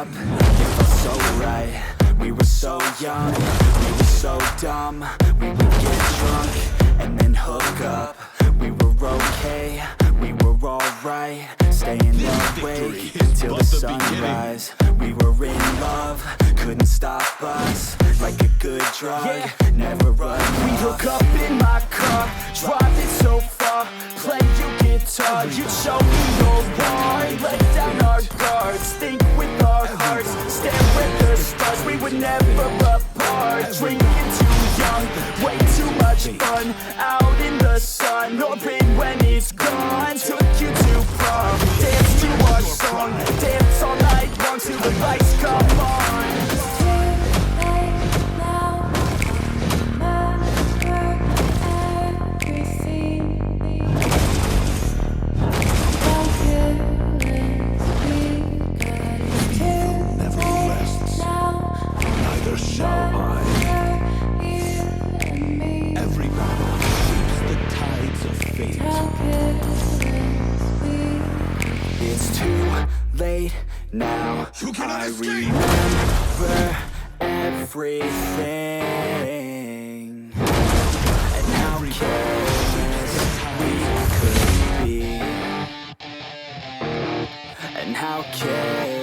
up, it felt so right. We were so young, we were so dumb. We would get drunk and then hook up. We were okay, we were alright. Staying awake till the sunrise. We were in love, couldn't stop us. Like a good drug, never run off. We hook up in my car, driving so far. Play your guitar, you show me your heart. Let down our guards, think with our hearts. Stare at the stars, we were never apart. Drinking too young, way too much fun. Out in the sun, hoping when it's gone. Took you to prom, dance to our song. Dance all night long till the lights come on. It's too late now. I remember everything, and how careless we could be, and how careless